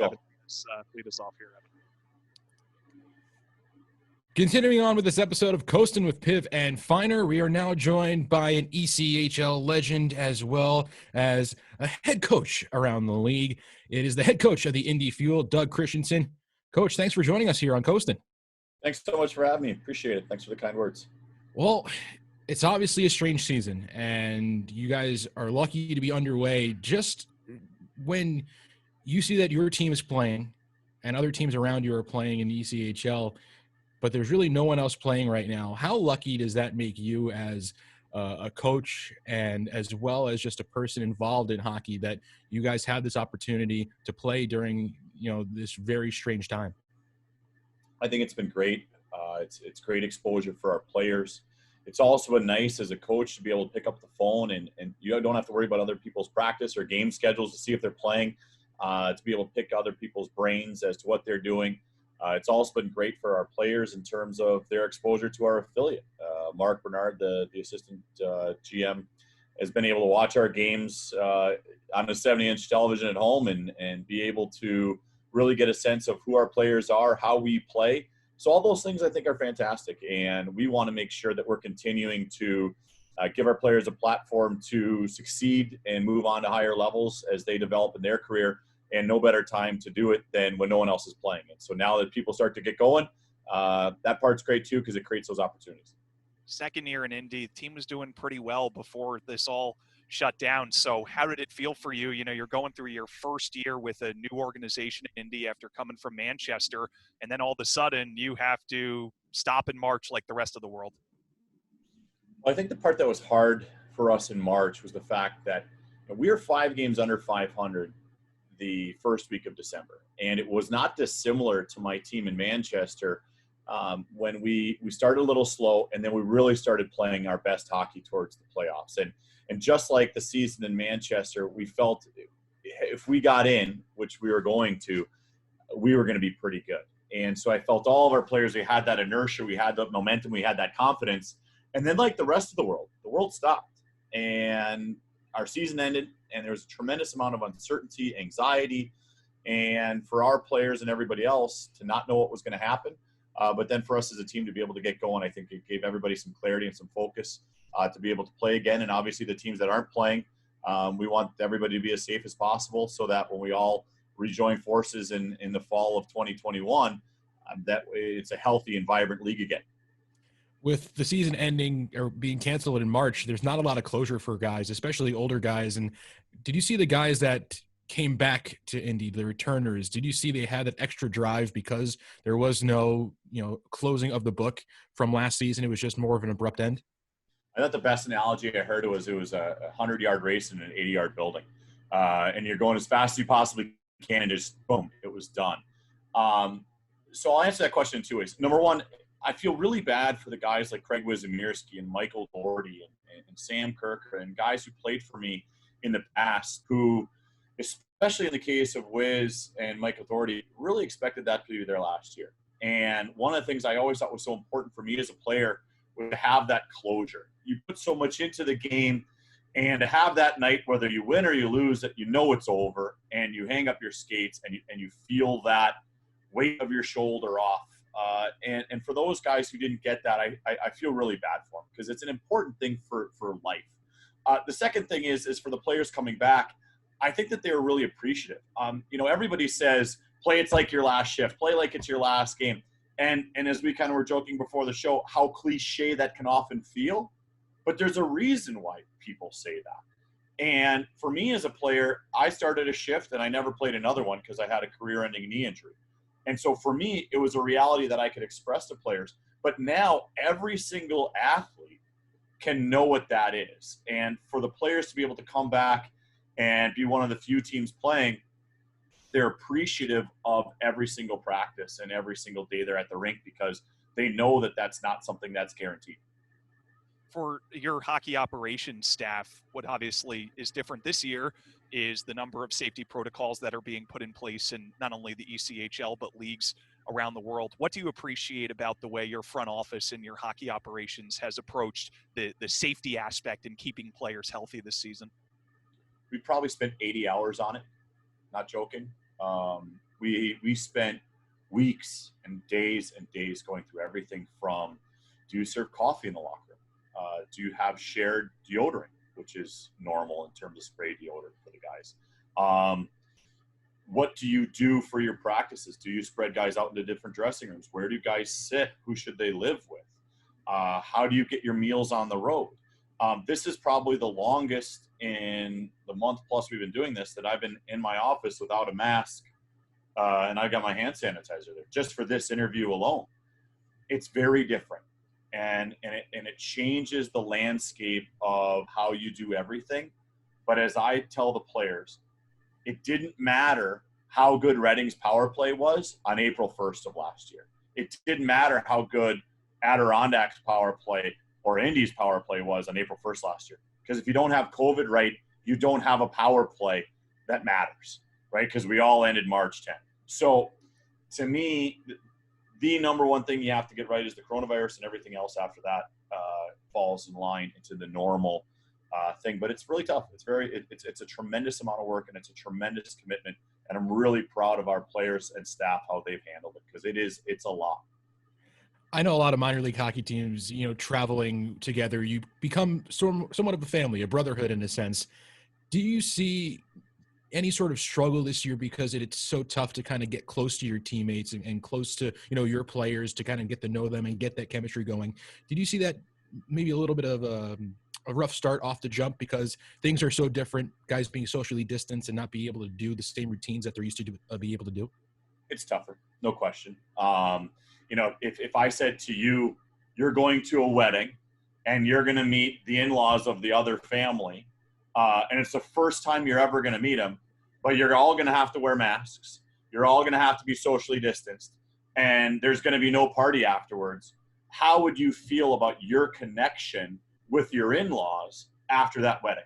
go. Evan, lead us off here, Evan. Continuing on with this episode of Coastin' with Piv and Finer, we are now joined by an ECHL legend as well as a head coach around the league. It is the head coach of the Indy Fuel, Doug Christiansen. Coach, thanks for joining us here on Coastin'. Thanks so much for having me. Appreciate it. Thanks for the kind words. Well, it's obviously a strange season, and you guys are lucky to be underway just when you see that your team is playing and other teams around you are playing in the ECHL, but there's really no one else playing right now. How lucky does that make you as a coach and as well as just a person involved in hockey that you guys have this opportunity to play during, this very strange time? I think it's been great. It's great exposure for our players. It's also been nice as a coach to be able to pick up the phone and you don't have to worry about other people's practice or game schedules to see if they're playing, to be able to pick other people's brains as to what they're doing. It's also been great for our players in terms of their exposure to our affiliate. Mark Bernard, the assistant GM, has been able to watch our games on a 70-inch television at home and be able to really get a sense of who our players are, how we play. So all those things I think are fantastic, and we want to make sure that we're continuing to give our players a platform to succeed and move on to higher levels as they develop in their career. And no better time to do it than when no one else is playing it. So now that people start to get going, that part's great too because it creates those opportunities. Second year in Indy, the team was doing pretty well before this all shut down. So how did it feel for you? You're going through your first year with a new organization in Indy after coming from Manchester, and then all of a sudden you have to stop in March like the rest of the world. Well, I think the part that was hard for us in March was the fact that we were 5 games under 500 the first week of December. And it was not dissimilar to my team in Manchester when we started a little slow and then we really started playing our best hockey towards the playoffs. And just like the season in Manchester, we felt if we got in, which we were going to be pretty good. And so I felt all of our players, we had that inertia, we had the momentum, we had that confidence. And then like the rest of the world stopped. And our season ended, and there was a tremendous amount of uncertainty, anxiety, and for our players and everybody else to not know what was going to happen. But then for us as a team to be able to get going, I think it gave everybody some clarity and some focus to be able to play again. And obviously the teams that aren't playing, we want everybody to be as safe as possible so that when we all rejoin forces in the fall of 2021, that way it's a healthy and vibrant league again. With the season ending or being canceled in March, there's not a lot of closure for guys, especially older guys. And did you see the guys that came back to Indy, the returners, did you see they had that extra drive because there was no, closing of the book from last season? It was just more of an abrupt end. I thought the best analogy I heard was it was a 100-yard race in an 80-yard building. And you're going as fast as you possibly can and just boom, it was done. So I'll answer that question in 2 ways. Number one, I feel really bad for the guys like Craig Wizymirski and Michael Doherty and Sam Kirker and guys who played for me in the past who, especially in the case of Wiz and Michael Doherty, really expected that to be their last year. And one of the things I always thought was so important for me as a player was to have that closure. You put so much into the game, and to have that night, whether you win or you lose, that it's over and you hang up your skates and you feel that weight of your shoulder off. And for those guys who didn't get that, I feel really bad for them because it's an important thing for life. The second thing is for the players coming back, I think that they were really appreciative. Everybody says, play it's like your last shift, play like it's your last game. And as we kind of were joking before the show, how cliche that can often feel. But there's a reason why people say that. And for me as a player, I started a shift and I never played another one because I had a career-ending knee injury. And so for me, it was a reality that I could express to players. But now every single athlete can know what that is. And for the players to be able to come back and be one of the few teams playing, they're appreciative of every single practice and every single day they're at the rink because they know that that's not something that's guaranteed. For your hockey operations staff, what obviously is different this year is the number of safety protocols that are being put in place in not only the ECHL, but leagues around the world. What do you appreciate about the way your front office and your hockey operations has approached the safety aspect in keeping players healthy this season? We probably spent 80 hours on it, not joking. we spent weeks and days going through everything from, do you serve coffee in the locker room? Do you have shared deodorant, which is normal in terms of spray deodorant for the guys? What do you do for your practices? Do you spread guys out into different dressing rooms? Where do guys sit? Who should they live with? How do you get your meals on the road? This is probably the longest in the month plus we've been doing this that I've been in my office without a mask, and I got my hand sanitizer there just for this interview alone. It's very different, and it changes the landscape of how you do everything. But as I tell the players, it didn't matter how good Reading's power play was on April 1st of last year. It didn't matter how good Adirondacks power play or Indy's power play was on April 1st last year. Because if you don't have COVID right, you don't have a power play that matters, right? Because we all ended March 10th. So to me, the number one thing you have to get right is the coronavirus, and everything else after that falls in line into the normal thing. But it's really tough. It's a tremendous amount of work, and it's a tremendous commitment. And I'm really proud of our players and staff, how they've handled it, because it's a lot. I know a lot of minor league hockey teams, traveling together, you become somewhat of a family, a brotherhood in a sense. Do you see any sort of struggle this year because it's so tough to kind of get close to your teammates and close to, your players to kind of get to know them and get that chemistry going? Did you see that maybe a little bit of a rough start off the jump because things are so different, guys being socially distanced and not be able to do the same routines that they're used to be able to do? It's tougher, no question. If I said to you, you're going to a wedding and you're going to meet the in-laws of the other family, and it's the first time you're ever going to meet them, but you're all going to have to wear masks. You're all going to have to be socially distanced, and there's going to be no party afterwards. How would you feel about your connection with your in-laws after that wedding?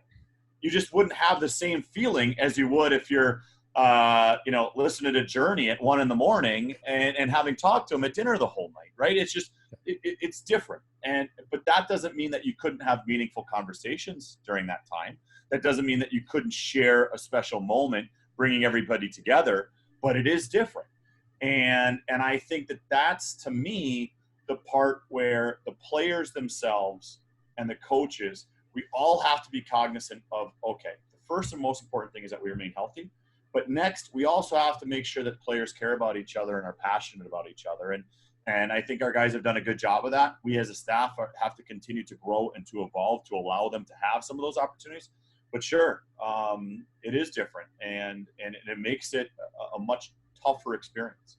You just wouldn't have the same feeling as you would if you're listening to Journey at 1 a.m. and having talked to him at dinner the whole night, right? It's just, it's different. But that doesn't mean that you couldn't have meaningful conversations during that time. That doesn't mean that you couldn't share a special moment, bringing everybody together, but it is different. And I think that's, to me, the part where the players themselves and the coaches, we all have to be cognizant of, okay, the first and most important thing is that we remain healthy. But next, we also have to make sure that players care about each other and are passionate about each other. And I think our guys have done a good job of that. We as a staff have to continue to grow and to evolve to allow them to have some of those opportunities. But sure, it is different, and it makes it a much tougher experience.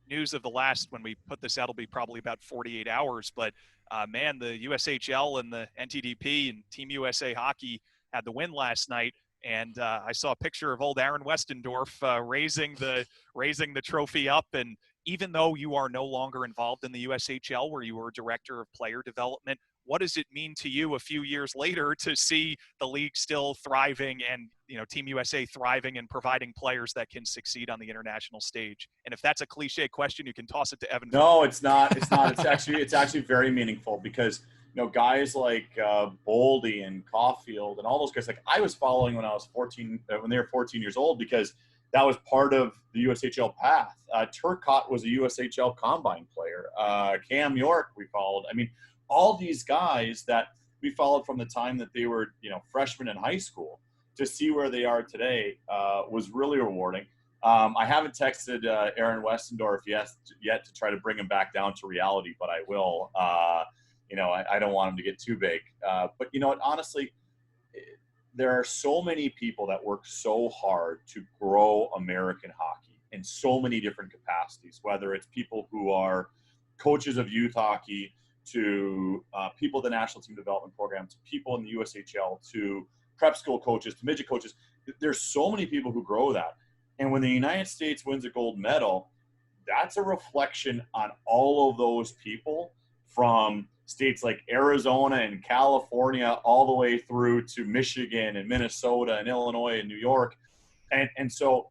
News of the last, when we put this out, will be probably about 48 hours. But, man, the USHL and the NTDP and Team USA Hockey had the win last night. And I saw a picture of old Aaron Westendorf raising the trophy up. And even though you are no longer involved in the USHL, where you were director of player development, what does it mean to you a few years later to see the league still thriving and, Team USA thriving and providing players that can succeed on the international stage? And if that's a cliche question, you can toss it to Evan. No, it's not. It's not. It's actually very meaningful because guys like Boldy and Caulfield and all those guys, like I was following when I was 14, when they were 14 years old, because that was part of the USHL path. Turcotte was a USHL combine player. Cam York we followed. I mean, all these guys that we followed from the time that they were, freshmen in high school, to see where they are today was really rewarding. I haven't texted Aaron Westendorf yet to try to bring him back down to reality, but I will. I don't want him to get too big. But you know what? Honestly, there are so many people that work so hard to grow American hockey in so many different capacities, whether it's people who are coaches of youth hockey, to people in the national team development program, to people in the USHL, to prep school coaches, to midget coaches. There's so many people who grow that. And when the United States wins a gold medal, that's a reflection on all of those people from states like Arizona and California all the way through to Michigan and Minnesota and Illinois and New York. And so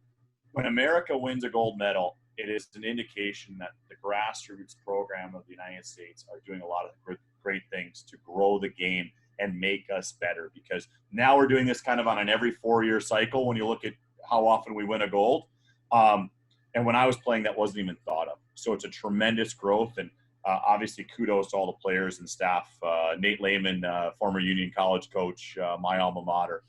when America wins a gold medal, it is an indication that the grassroots program of the United States are doing a lot of great things to grow the game and make us better, because now we're doing this kind of on an every 4-year cycle when you look at how often we win a gold. And when I was playing, that wasn't even thought of. So it's a tremendous growth. And obviously, kudos to all the players and staff. Nate Lehman, former Union College coach, my alma mater,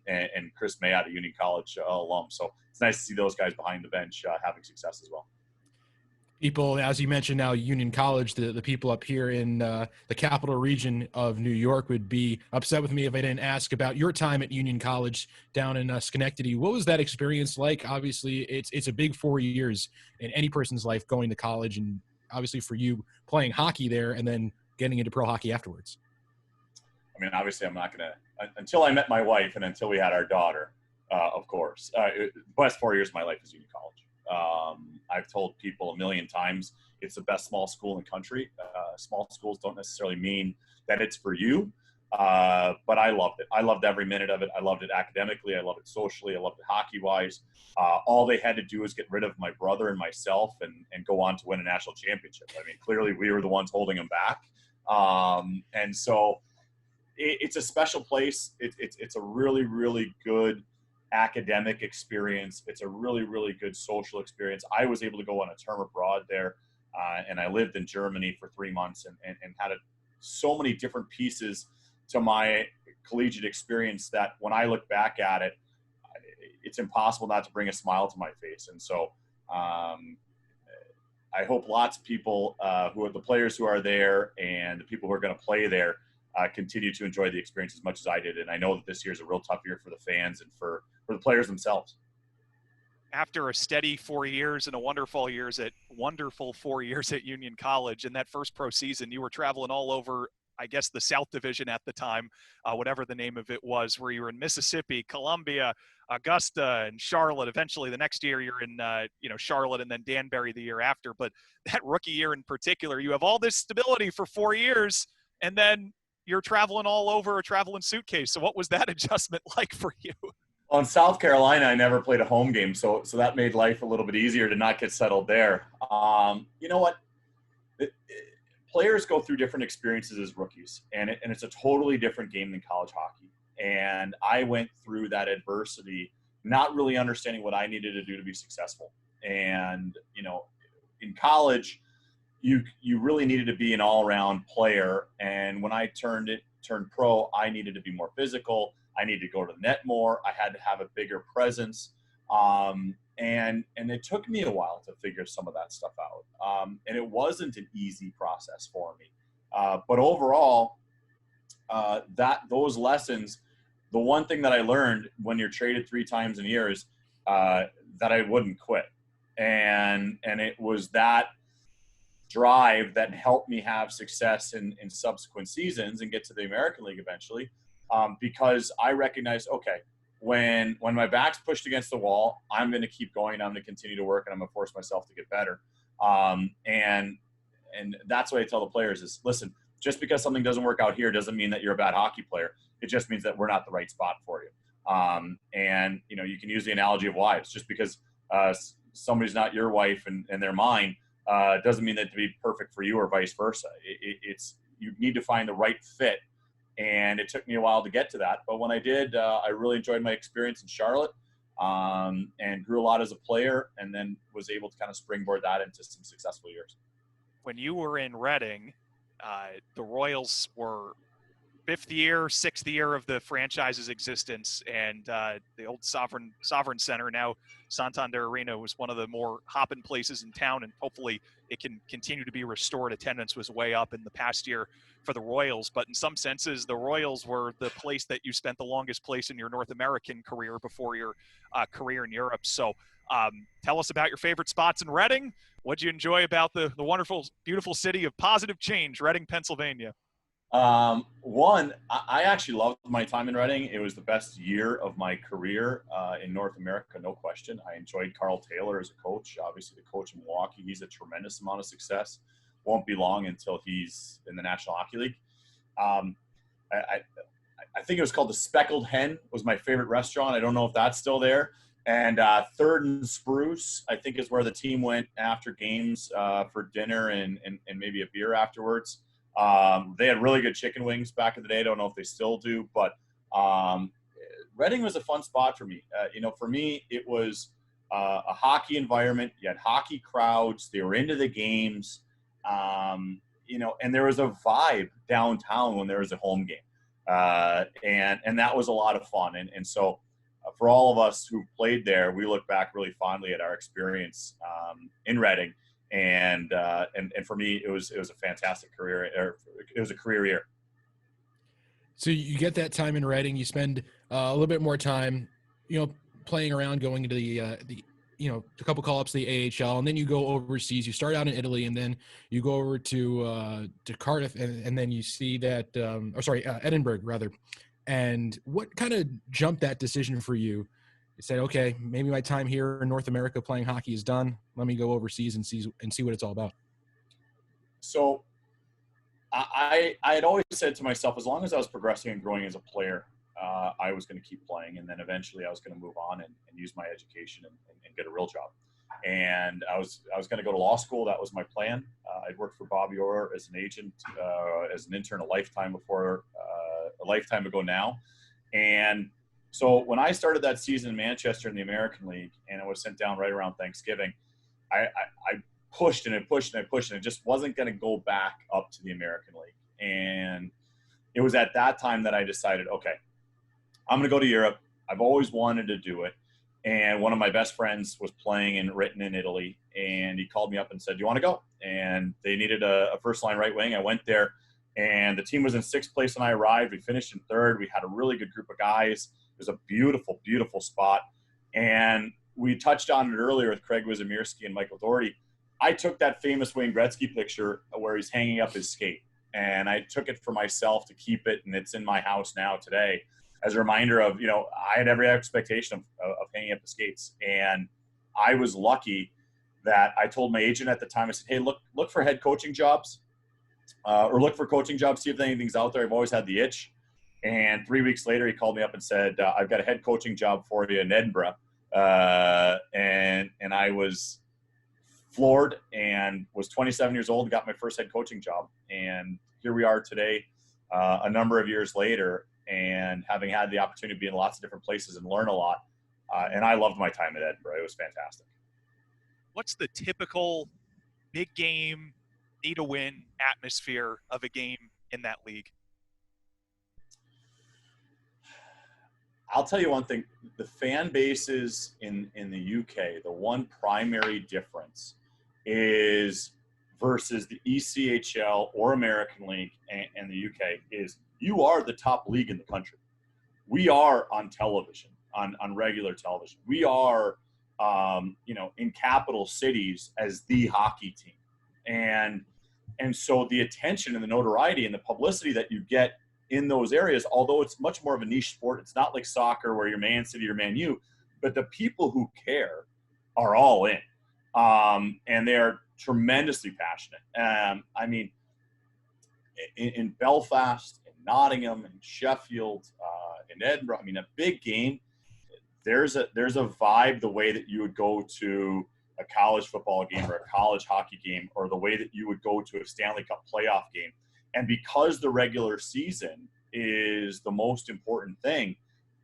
and Chris Mayotte, a Union College alum. So it's nice to see those guys behind the bench having success as well. People, as you mentioned now, Union College, the people up here in the capital region of New York would be upset with me if I didn't ask about your time at Union College down in Schenectady. What was that experience like? Obviously, it's a big 4 years in any person's life going to college, and obviously for you playing hockey there and then getting into pro hockey afterwards. I mean, obviously, I'm not going to – until I met my wife and until we had our daughter, of course. The best 4 years of my life is Union College. I've told people a million times it's the best small school in the country. Small schools don't necessarily mean that it's for you, but I loved it. I loved every minute of it. I loved it academically. I loved it socially. I loved it hockey-wise. All they had to do was get rid of my brother and myself and go on to win a national championship. I mean, clearly we were the ones holding them back. And so it's a special place. It's a really, really good academic experience. It's a really, really good social experience. I was able to go on a term abroad there, and I lived in Germany for 3 months and had so many different pieces to my collegiate experience that when I look back at it, it's impossible not to bring a smile to my face. And so I hope lots of people who are the players who are there and the people who are going to play there continue to enjoy the experience as much as I did. And I know that this year is a real tough year for the fans and for the players themselves. After a steady 4 years and a wonderful 4 years at Union College, and that first pro season, you were traveling all over, I guess, the South Division at the time, whatever the name of it was, where you were in Mississippi, Columbia, Augusta, and Charlotte. Eventually, the next year, you're in Charlotte, and then Danbury the year after. But that rookie year in particular, you have all this stability for 4 years, and then you're traveling all over a traveling suitcase. So what was that adjustment like for you? On South Carolina, I never played a home game, so that made life a little bit easier to not get settled there. You know what? Players go through different experiences as rookies, and it's a totally different game than college hockey. And I went through that adversity, not really understanding what I needed to do to be successful. And, in college, you really needed to be an all-around player. And when I turned pro, I needed to be more physical. I needed to go to the net more. I had to have a bigger presence. And it took me a while to figure some of that stuff out. And it wasn't an easy process for me. But overall, those lessons, the one thing that I learned when you're traded 3 times in a year is that I wouldn't quit. And it was that drive that helped me have success in subsequent seasons and get to the American League eventually, because I recognized, okay, when my back's pushed against the wall, I'm going to keep going. I'm going to continue to work, and I'm going to force myself to get better. And that's what I tell the players is, listen, just because something doesn't work out here doesn't mean that you're a bad hockey player. It just means that we're not the right spot for you. And you can use the analogy of wives. Just because somebody's not your wife and they're mine, doesn't mean that to be perfect for you or vice versa. It's you need to find the right fit, and it took me a while to get to that. But when I did, I really enjoyed my experience in Charlotte, and grew a lot as a player, and then was able to kind of springboard that into some successful years. When you were in Reading, the Royals were 5th year, 6th year of the franchise's existence, and the old Sovereign Center, now Santander Arena, was one of the more hopping places in town, and hopefully it can continue to be restored. Attendance was way up in the past year for the Royals, but in some senses, the Royals were the place that you spent the longest place in your North American career before your career in Europe. So tell us about your favorite spots in Reading. What'd you enjoy about the wonderful, beautiful city of positive change, Reading, Pennsylvania? One, I actually loved my time in Reading. It was the best year of my career in North America, no question. I enjoyed Carl Taylor as a coach. Obviously, the coach in Milwaukee, he's a tremendous amount of success. Won't be long until he's in the National Hockey League. I think it was called the Speckled Hen was my favorite restaurant. I don't know if that's still there. And Third and Spruce, I think, is where the team went after games for dinner and maybe a beer afterwards. They had really good chicken wings back in the day. I don't know if they still do, but Reading was a fun spot for me. For me, it was a hockey environment. You had hockey crowds. They were into the games, and there was a vibe downtown when there was a home game. And that was a lot of fun. And so for all of us who played there, we look back really fondly at our experience in Reading. And for me, it was a fantastic career. It was a career year. So you get that time in Reading, you spend a little bit more time, playing around, going into the a couple call-ups to the AHL, and then you go overseas. You start out in Italy, and then you go over to Cardiff, and then you see that Edinburgh rather. And what kind of jumped that decision for you? You said, okay, maybe my time here in North America playing hockey is done. Let me go overseas and see what it's all about. So I had always said to myself, as long as I was progressing and growing as a player, I was going to keep playing, and then eventually I was going to move on and use my education and get a real job. And I was going to go to law school. That was my plan. I'd worked for Bobby Orr as an agent, as an intern a lifetime ago now. And so when I started that season in Manchester in the American League, and I was sent down right around Thanksgiving, I pushed and I pushed and I pushed, and it just wasn't going to go back up to the American League. And it was at that time that I decided, okay, I'm going to go to Europe. I've always wanted to do it. And one of my best friends was playing in Italy, and he called me up and said, do you want to go? And they needed a first-line right wing. I went there, and the team was in 6th place when I arrived. We finished in 3rd. We had a really good group of guys. It was a beautiful, beautiful spot. And we touched on it earlier with Craig Wizimirski and Michael Doherty. I took that famous Wayne Gretzky picture where he's hanging up his skate, and I took it for myself to keep it, and it's in my house now today as a reminder of, I had every expectation of hanging up the skates. And I was lucky that I told my agent at the time, I said, hey, look for head coaching jobs or look for coaching jobs, see if anything's out there. I've always had the itch. And 3 weeks later, he called me up and said, I've got a head coaching job for you in Edinburgh. And I was floored and was 27 years old and got my first head coaching job. And here we are today, a number of years later, and having had the opportunity to be in lots of different places and learn a lot. And I loved my time at Edinburgh. It was fantastic. What's the typical big game, need to win atmosphere of a game in that league? I'll tell you one thing. The fan bases in the UK, the one primary difference is versus the ECHL or American League and the UK is you are the top league in the country. We are on television, on regular television. We are, in capital cities as the hockey team. And so the attention and the notoriety and the publicity that you get in those areas, although it's much more of a niche sport, it's not like soccer where you're Man City or Man U, but the people who care are all in. And they're tremendously passionate. In Belfast, in Nottingham, in Sheffield, in Edinburgh, a big game, there's a vibe the way that you would go to a college football game or a college hockey game, or the way that you would go to a Stanley Cup playoff game. And because the regular season is the most important thing,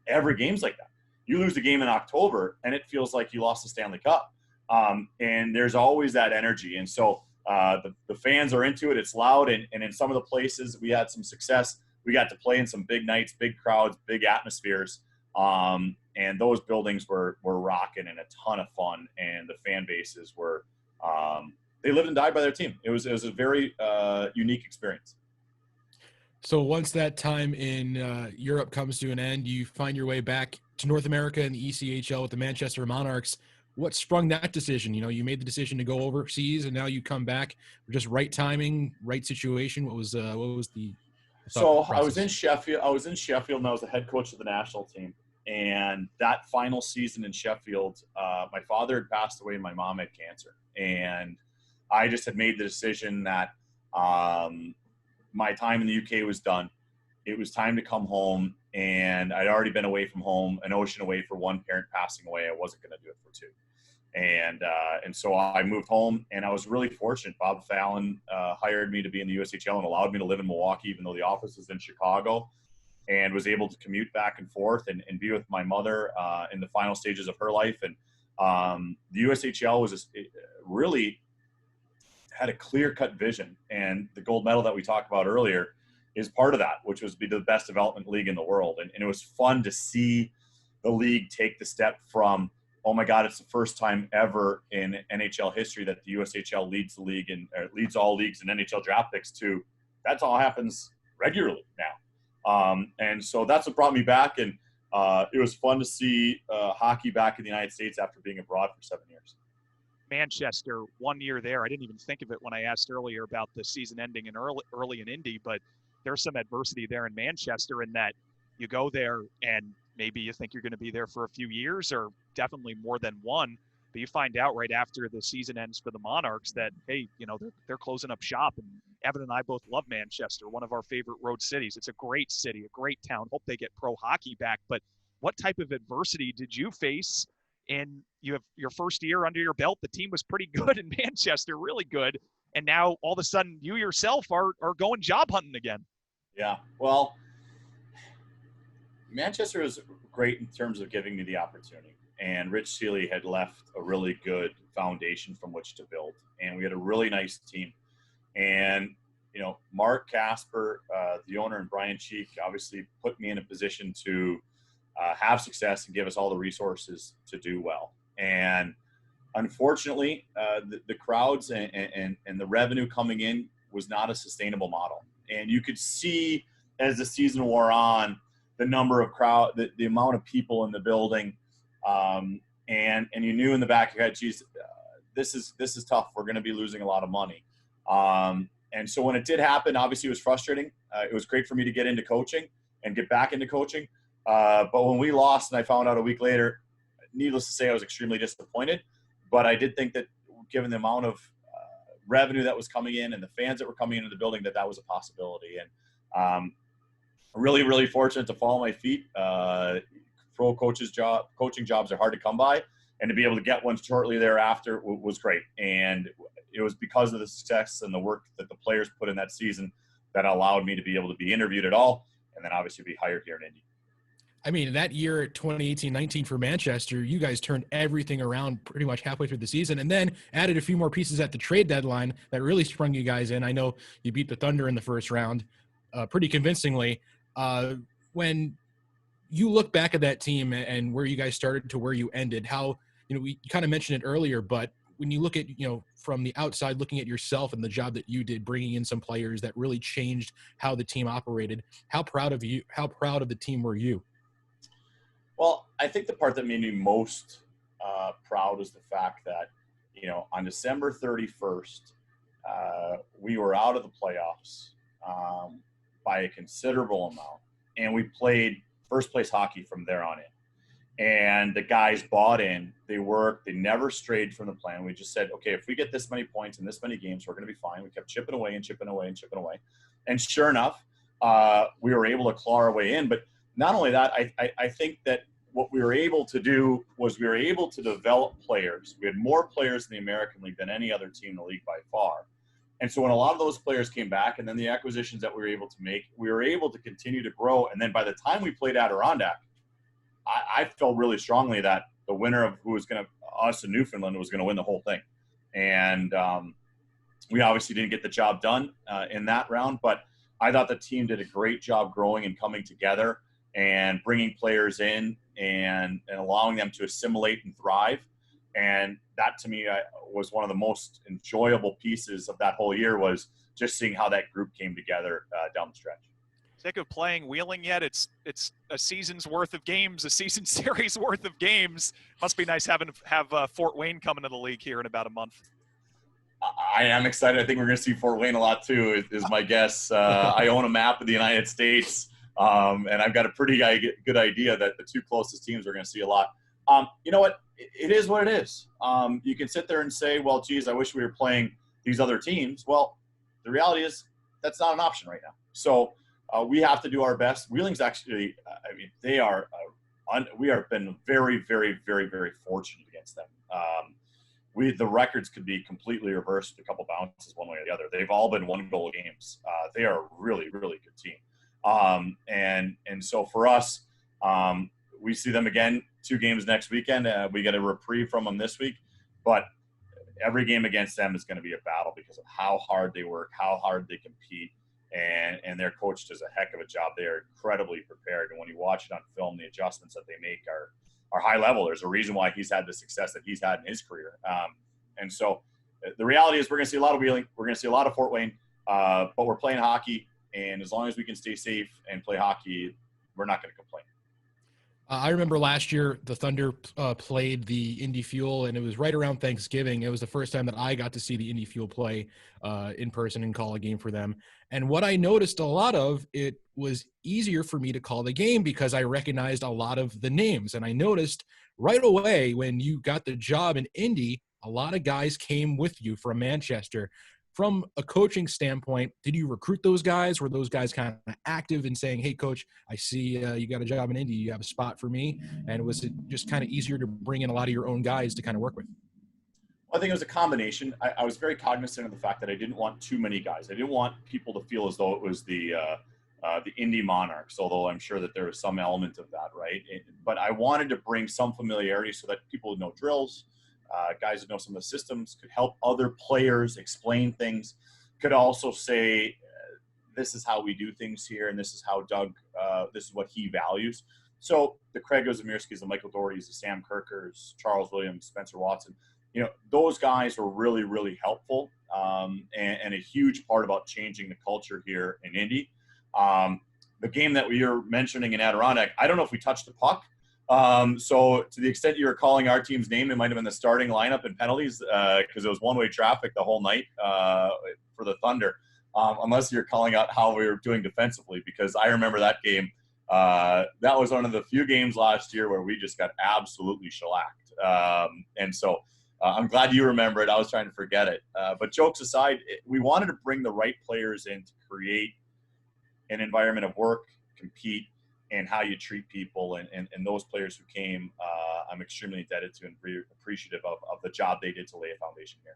every game's like that. You lose a game in October, and it feels like you lost the Stanley Cup. And there's always that energy. And so the fans are into it. It's loud. And in some of the places we had some success, we got to play in some big nights, big crowds, big atmospheres. And those buildings were rocking and a ton of fun. And the fan bases were they lived and died by their team. It was a very unique experience. So once that time in Europe comes to an end, you find your way back to North America in the ECHL with the Manchester Monarchs. What sprung that decision? You made the decision to go overseas, and now you come back. Just right timing, right situation. What was the So process? I was in Sheffield, and I was the head coach of the national team. And that final season in Sheffield, my father had passed away and my mom had cancer. And I just had made the decision that my time in the UK was done. It was time to come home, and I'd already been away from home, an ocean away for one parent passing away. I wasn't going to do it for two. And so I moved home, and I was really fortunate. Bob Fallon hired me to be in the USHL and allowed me to live in Milwaukee, even though the office is in Chicago, and was able to commute back and forth and be with my mother in the final stages of her life. And The USHL was really had a clear-cut vision, and the gold medal that we talked about earlier is part of that, which was to be the best development league in the world. And it was fun to see the league take the step from, oh my God, it's the first time ever in NHL history that the USHL leads the league and leads all leagues in NHL draft picks, to that's all happens regularly now. And so that's what brought me back. And it was fun to see hockey back in the United States after being abroad for 7 years. Manchester, 1 year there. I didn't even think of it when I asked earlier about the season ending in early in Indy, but there's some adversity there in Manchester in that you go there and maybe you think you're going to be there for a few years or definitely more than one, but you find out right after the season ends for the Monarchs that, hey, they're closing up shop. And Evan and I both love Manchester, one of our favorite road cities. It's a great city, a great town. Hope they get pro hockey back. But what type of adversity did you face? And you have your first year under your belt. The team was pretty good in Manchester, really good. And now all of a sudden you yourself are going job hunting again. Yeah. Well, Manchester was great in terms of giving me the opportunity. And Rich Seeley had left a really good foundation from which to build. And we had a really nice team. And, Mark Casper, the owner, and Brian Cheek obviously put me in a position to have success and give us all the resources to do well. And unfortunately, the crowds and the revenue coming in was not a sustainable model. And you could see as the season wore on, the number of the amount of people in the building, and you knew in the back of your head, geez, this is tough. We're going to be losing a lot of money. And so when it did happen, obviously it was frustrating. It was great for me to get into coaching and get back into coaching. But when we lost and I found out a week later, needless to say, I was extremely disappointed. But I did think that given the amount of revenue that was coming in and the fans that were coming into the building, that was a possibility. And really, really fortunate to fall on my feet. Pro coaching jobs are hard to come by, and to be able to get one shortly thereafter was great. And it was because of the success and the work that the players put in that season that allowed me to be able to be interviewed at all, and then obviously be hired here in Indy. I mean, that year, 2018-19 for Manchester, you guys turned everything around pretty much halfway through the season, and then added a few more pieces at the trade deadline that really sprung you guys in. I know you beat the Thunder in the first round pretty convincingly. When you look back at that team and where you guys started to where you ended, how, we kind of mentioned it earlier, but when you look at, from the outside, looking at yourself and the job that you did, bringing in some players that really changed how the team operated, how proud of the team were you? Well, I think the part that made me most proud is the fact that, on December 31st, we were out of the playoffs by a considerable amount, and we played first place hockey from there on in. And the guys bought in, they worked, they never strayed from the plan. We just said, okay, if we get this many points in this many games, we're going to be fine. We kept chipping away and chipping away and chipping away. And sure enough, we were able to claw our way in. But not only that, I think that what we were able to do was we were able to develop players. We had more players in the American League than any other team in the league by far. And so when a lot of those players came back, and then the acquisitions that we were able to make, we were able to continue to grow. And then by the time we played Adirondack, I felt really strongly that the winner of who was going to, us in Newfoundland, was going to win the whole thing. And we obviously didn't get the job done in that round, but I thought the team did a great job growing and coming together and bringing players in and allowing them to assimilate and thrive. And that, to me, was one of the most enjoyable pieces of that whole year, was just seeing how that group came together down the stretch. Sick of playing Wheeling yet? It's a season's worth of games, a season series worth of games. Must be nice have Fort Wayne coming to the league here in about a month. I am excited. I think we're going to see Fort Wayne a lot too, is my guess. I own a map of the United States, and I've got a pretty good idea that the two closest teams are going to see a lot. You know what? It is what it is. You can sit there and say, well, geez, I wish we were playing these other teams. Well, the reality is that's not an option right now. So we have to do our best. Wheeling's actually, they are, we have been very, very, very, very fortunate against them. The records could be completely reversed with a couple bounces one way or the other. They've all been 1-goal games. They are a really, really good team. And so for us, we see them again 2 games next weekend. We get a reprieve from them this week, but every game against them is going to be a battle because of how hard they work, how hard they compete, and their coach does a heck of a job. They are incredibly prepared, and when you watch it on film, the adjustments that they make are high level. There's a reason why he's had the success that he's had in his career. And so the reality is we're going to see a lot of wheeling. We're going to see a lot of Fort Wayne, but we're playing hockey, and as long as we can stay safe and play hockey, we're not going to complain. I remember last year the Thunder played the Indy Fuel, and it was right around Thanksgiving. It was the first time that I got to see the Indy Fuel play in person and call a game for them. And what I noticed a lot of, it was easier for me to call the game because I recognized a lot of the names. And I noticed right away when you got the job in Indy, a lot of guys came with you from Manchester. From a coaching standpoint, did you recruit those guys? Were those guys kind of active in saying, hey, coach, I see you got a job in Indy. You have a spot for me? And was it just kind of easier to bring in a lot of your own guys to kind of work with? Well, I think it was a combination. I was very cognizant of the fact that I didn't want too many guys. I didn't want people to feel as though it was the Indy Monarchs, although I'm sure that there was some element of that, right? But I wanted to bring some familiarity so that people would know drills, guys that know some of the systems, could help other players explain things, could also say, this is how we do things here, and this is how Doug, this is what he values. So the Craig Ozemirskis, the Michael Dohertys, the Sam Kirkers, Charles Williams, Spencer Watson, those guys were really, really helpful and a huge part about changing the culture here in Indy. The game that we were mentioning in Adirondack, I don't know if we touched the puck. So to the extent you were calling our team's name, it might have been the starting lineup and penalties because it was one-way traffic the whole night for the Thunder, unless you're calling out how we were doing defensively, because I remember that game. That was one of the few games last year where we just got absolutely shellacked. And so I'm glad you remember it. I was trying to forget it. But jokes aside, we wanted to bring the right players in to create an environment of work, compete, and how you treat people. And those players who came, I'm extremely indebted to and appreciative of the job they did to lay a foundation here.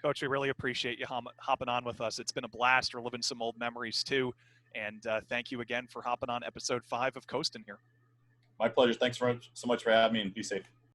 Coach, we really appreciate you hopping on with us. It's been a blast. We're living some old memories too. And thank you again for hopping on episode 5 of Coastin' here. My pleasure. Thanks so much for having me, and be safe.